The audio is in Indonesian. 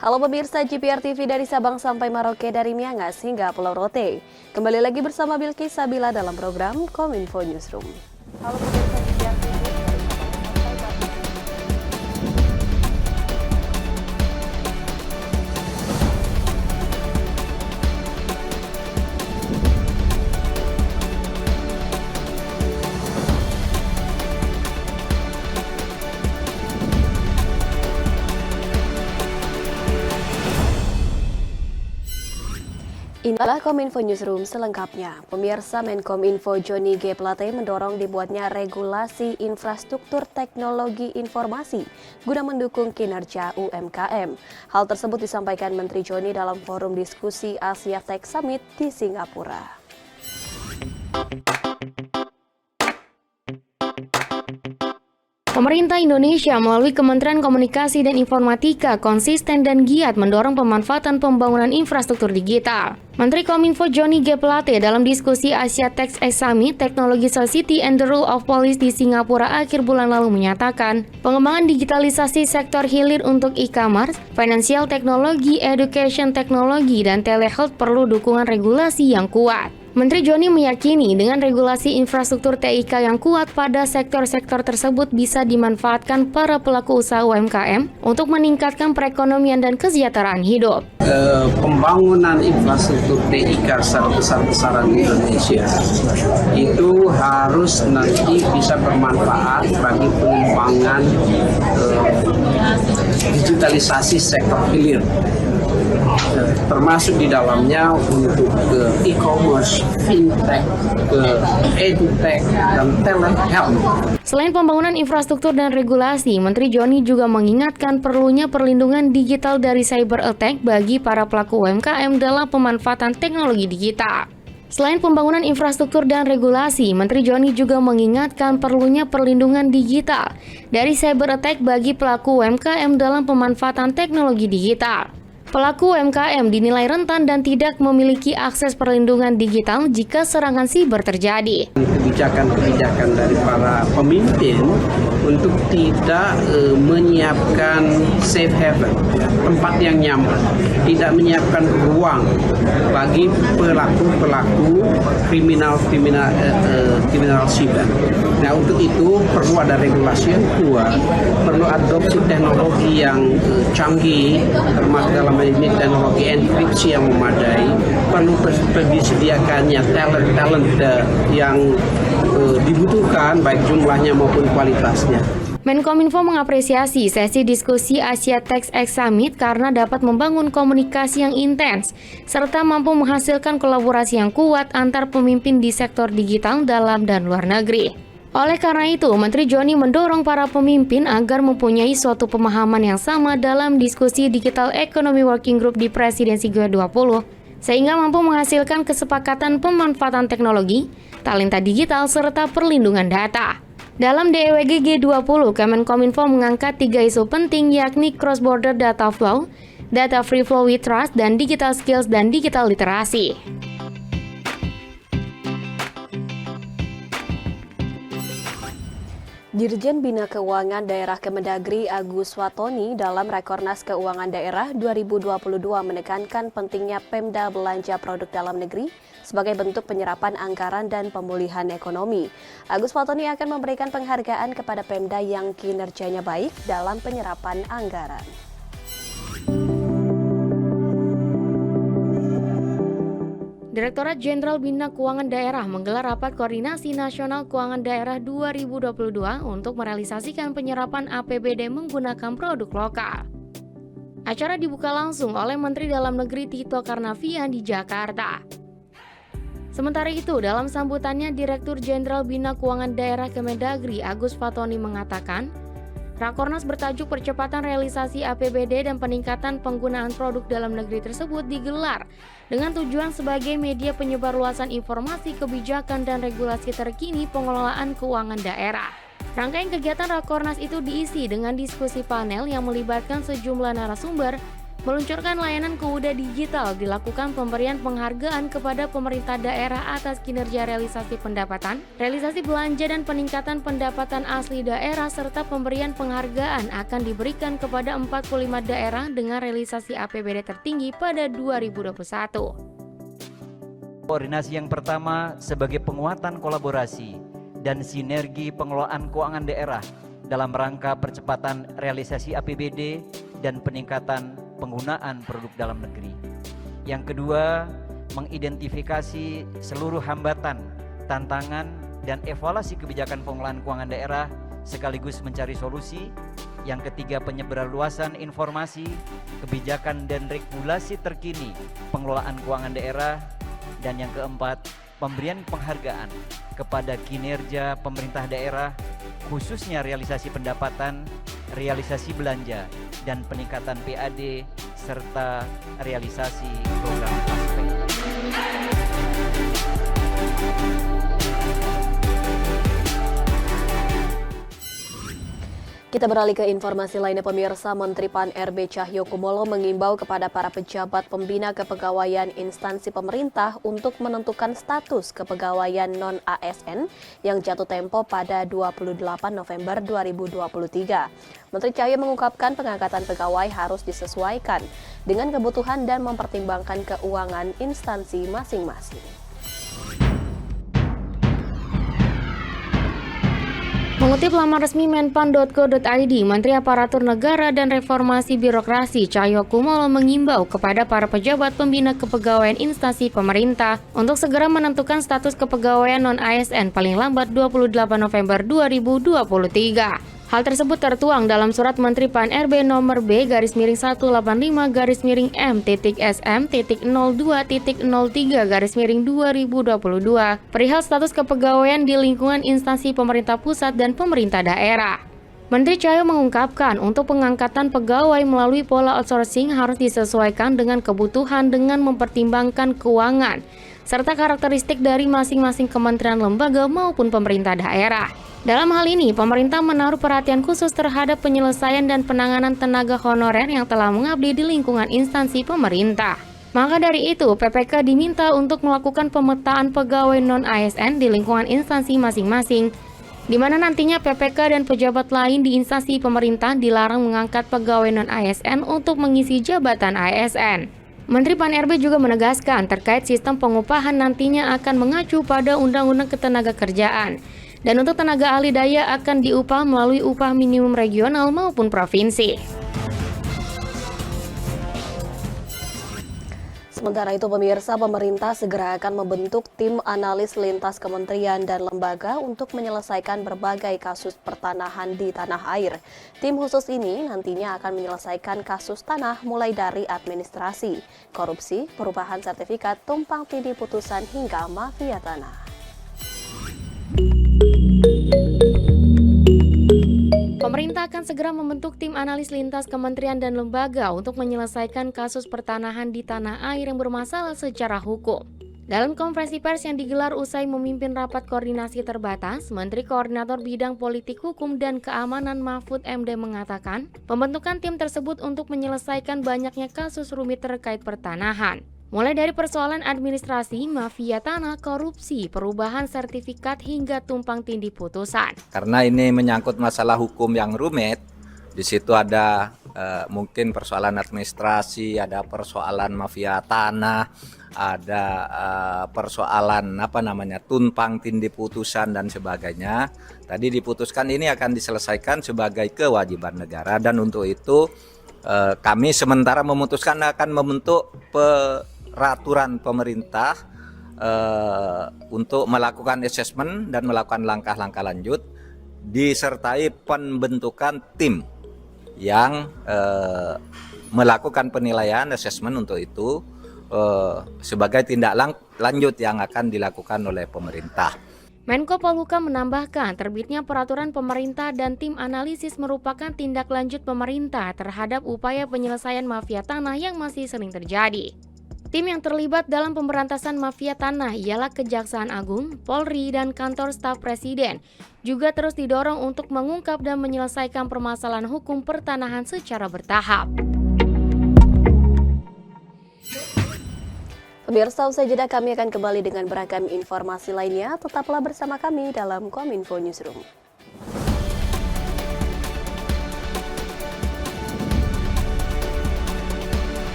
Halo pemirsa GPR TV dari Sabang sampai Merauke, dari Miangas hingga Pulau Rote. Kembali lagi bersama Bilkis Sabila dalam program Kominfo Newsroom. Halo pemirsa GPR TV. Inilah Kominfo Newsroom selengkapnya. Pemirsa, Menkominfo Johnny G. Plate mendorong dibuatnya regulasi infrastruktur teknologi informasi guna mendukung kinerja UMKM. Hal tersebut disampaikan Menteri Johnny dalam forum diskusi Asia Tech Summit di Singapura. Pemerintah Indonesia melalui Kementerian Komunikasi dan Informatika konsisten dan giat mendorong pemanfaatan pembangunan infrastruktur digital. Menteri Kominfo Johnny G. Plate dalam diskusi Asia Tech Summit Technology Society and the Rule of Policy di Singapura akhir bulan lalu menyatakan, pengembangan digitalisasi sektor hilir untuk e-commerce, financial teknologi, education teknologi, dan telehealth perlu dukungan regulasi yang kuat. Menteri Johnny meyakini dengan regulasi infrastruktur TIK yang kuat pada sektor-sektor tersebut bisa dimanfaatkan para pelaku usaha UMKM untuk meningkatkan perekonomian dan kesejahteraan hidup. Pembangunan infrastruktur TIK secara besar-besaran di Indonesia itu harus nanti bisa bermanfaat bagi pengembangan digitalisasi sektor hilir. Termasuk di dalamnya untuk e-commerce, fintech, edutech, dan telehealth. Selain pembangunan infrastruktur dan regulasi, Menteri Johnny juga mengingatkan perlunya perlindungan digital dari cyber attack bagi para pelaku UMKM dalam pemanfaatan teknologi digital. Selain pembangunan infrastruktur dan regulasi, Menteri Johnny juga mengingatkan perlunya perlindungan digital dari cyber attack bagi pelaku UMKM dalam pemanfaatan teknologi digital. Pelaku UMKM dinilai rentan dan tidak memiliki akses perlindungan digital jika serangan siber terjadi. Kebijakan-kebijakan dari para pemimpin untuk tidak menyiapkan safe haven, tempat yang nyaman, tidak menyiapkan ruang bagi pelaku-pelaku kriminal siber. Nah, untuk itu perlu ada regulasi yang kuat, perlu adopsi teknologi yang canggih, termasuk dalam ini teknologi enkripsi yang memadai, perlu disediakannya talent yang dibutuhkan baik jumlahnya maupun kualitasnya. Menkominfo mengapresiasi sesi diskusi Asia Tech Summit karena dapat membangun komunikasi yang intens serta mampu menghasilkan kolaborasi yang kuat antar pemimpin di sektor digital dalam dan luar negeri. Oleh karena itu, Menteri Johnny mendorong para pemimpin agar mempunyai suatu pemahaman yang sama dalam diskusi Digital Economy Working Group di Presidensi G20, sehingga mampu menghasilkan kesepakatan pemanfaatan teknologi, talenta digital, serta perlindungan data. Dalam DEWG G20, Kemenkominfo mengangkat 3 isu penting yakni cross-border data flow, data free flow with trust, dan digital skills dan digital literasi. Dirjen Bina Keuangan Daerah Kemendagri Agus Watoni dalam Rakornas Keuangan Daerah 2022 menekankan pentingnya Pemda belanja produk dalam negeri sebagai bentuk penyerapan anggaran dan pemulihan ekonomi. Agus Watoni akan memberikan penghargaan kepada Pemda yang kinerjanya baik dalam penyerapan anggaran. Direktorat Jenderal Bina Keuangan Daerah menggelar Rapat Koordinasi Nasional Keuangan Daerah 2022 untuk merealisasikan penyerapan APBD menggunakan produk lokal. Acara dibuka langsung oleh Menteri Dalam Negeri Tito Karnavian di Jakarta. Sementara itu, dalam sambutannya, Direktur Jenderal Bina Keuangan Daerah Kemendagri Agus Watoni mengatakan, Rakornas bertajuk percepatan realisasi APBD dan peningkatan penggunaan produk dalam negeri tersebut digelar dengan tujuan sebagai media penyebarluasan informasi kebijakan dan regulasi terkini pengelolaan keuangan daerah. Rangkaian kegiatan Rakornas itu diisi dengan diskusi panel yang melibatkan sejumlah narasumber Meluncurkan layanan KUDA digital, dilakukan pemberian penghargaan kepada pemerintah daerah atas kinerja realisasi pendapatan, realisasi belanja dan peningkatan pendapatan asli daerah, serta pemberian penghargaan akan diberikan kepada 45 daerah dengan realisasi APBD tertinggi pada 2021. Koordinasi yang pertama sebagai penguatan kolaborasi dan sinergi pengelolaan keuangan daerah dalam rangka percepatan realisasi APBD dan peningkatan penggunaan produk dalam negeri. Yang kedua, mengidentifikasi seluruh hambatan, tantangan, dan evaluasi kebijakan pengelolaan keuangan daerah sekaligus mencari solusi. Yang ketiga, penyebarluasan informasi, kebijakan, dan regulasi terkini pengelolaan keuangan daerah. Dan yang keempat, pemberian penghargaan kepada kinerja pemerintah daerah, khususnya realisasi pendapatan, realisasi belanja, dan peningkatan PAD, serta realisasi program aspek. Kita beralih ke informasi lainnya pemirsa. Menteri PAN-RB Cahyokumolo mengimbau kepada para pejabat pembina kepegawaian instansi pemerintah untuk menentukan status kepegawaian non-ASN yang jatuh tempo pada 28 November 2023. Menteri Cahyo mengungkapkan pengangkatan pegawai harus disesuaikan dengan kebutuhan dan mempertimbangkan keuangan instansi masing-masing. Mengutip laman resmi menpan.co.id, Menteri Aparatur Negara dan Reformasi Birokrasi Cahyokumolo mengimbau kepada para pejabat pembina kepegawaian instansi pemerintah untuk segera menentukan status kepegawaian non-ASN paling lambat 28 November 2023. Hal tersebut tertuang dalam surat Menteri PAN-RB nomor B-185-M.SM.02.03/2022 perihal status kepegawaian di lingkungan instansi pemerintah pusat dan pemerintah daerah. Menteri Cahyo mengungkapkan untuk pengangkatan pegawai melalui pola outsourcing harus disesuaikan dengan kebutuhan dengan mempertimbangkan keuangan serta karakteristik dari masing-masing kementerian, lembaga maupun pemerintah daerah. Dalam hal ini, pemerintah menaruh perhatian khusus terhadap penyelesaian dan penanganan tenaga honorer yang telah mengabdi di lingkungan instansi pemerintah. Maka dari itu, PPK diminta untuk melakukan pemetaan pegawai non-ASN di lingkungan instansi masing-masing, di mana nantinya PPK dan pejabat lain di instansi pemerintah dilarang mengangkat pegawai non-ASN untuk mengisi jabatan ASN. Menteri PAN-RB juga menegaskan terkait sistem pengupahan nantinya akan mengacu pada Undang-Undang Ketenagakerjaan. Dan untuk tenaga ahli daya akan diupah melalui upah minimum regional maupun provinsi. Sementara itu pemirsa, pemerintah segera akan membentuk tim analis lintas kementerian dan lembaga untuk menyelesaikan berbagai kasus pertanahan di tanah air. Tim khusus ini nantinya akan menyelesaikan kasus tanah mulai dari administrasi, korupsi, perubahan sertifikat, tumpang tindih putusan hingga mafia tanah. Pemerintah akan segera membentuk tim analis lintas kementerian dan lembaga untuk menyelesaikan kasus pertanahan di tanah air yang bermasalah secara hukum. Dalam konferensi pers yang digelar usai memimpin rapat koordinasi terbatas, Menteri Koordinator Bidang Politik Hukum dan Keamanan Mahfud MD mengatakan, pembentukan tim tersebut untuk menyelesaikan banyaknya kasus rumit terkait pertanahan. Mulai dari persoalan administrasi, mafia tanah, korupsi, perubahan sertifikat hingga tumpang tindih putusan. Karena ini menyangkut masalah hukum yang rumit, di situ ada mungkin persoalan administrasi, ada persoalan mafia tanah, ada persoalan tumpang tindih putusan dan sebagainya. Tadi diputuskan ini akan diselesaikan sebagai kewajiban negara, dan untuk itu kami sementara memutuskan akan membentuk peraturan pemerintah untuk melakukan asesmen dan melakukan langkah-langkah lanjut, disertai pembentukan tim yang melakukan penilaian asesmen untuk itu sebagai tindak lanjut yang akan dilakukan oleh pemerintah. Menko Polhukam menambahkan terbitnya peraturan pemerintah dan tim analisis merupakan tindak lanjut pemerintah terhadap upaya penyelesaian mafia tanah yang masih sering terjadi. Tim yang terlibat dalam pemberantasan mafia tanah ialah Kejaksaan Agung, Polri, dan Kantor Staf Presiden, juga terus didorong untuk mengungkap dan menyelesaikan permasalahan hukum pertanahan secara bertahap. Pemirsa, usai jeda kami akan kembali dengan beragam informasi lainnya. Tetaplah bersama kami dalam Kominfo Newsroom.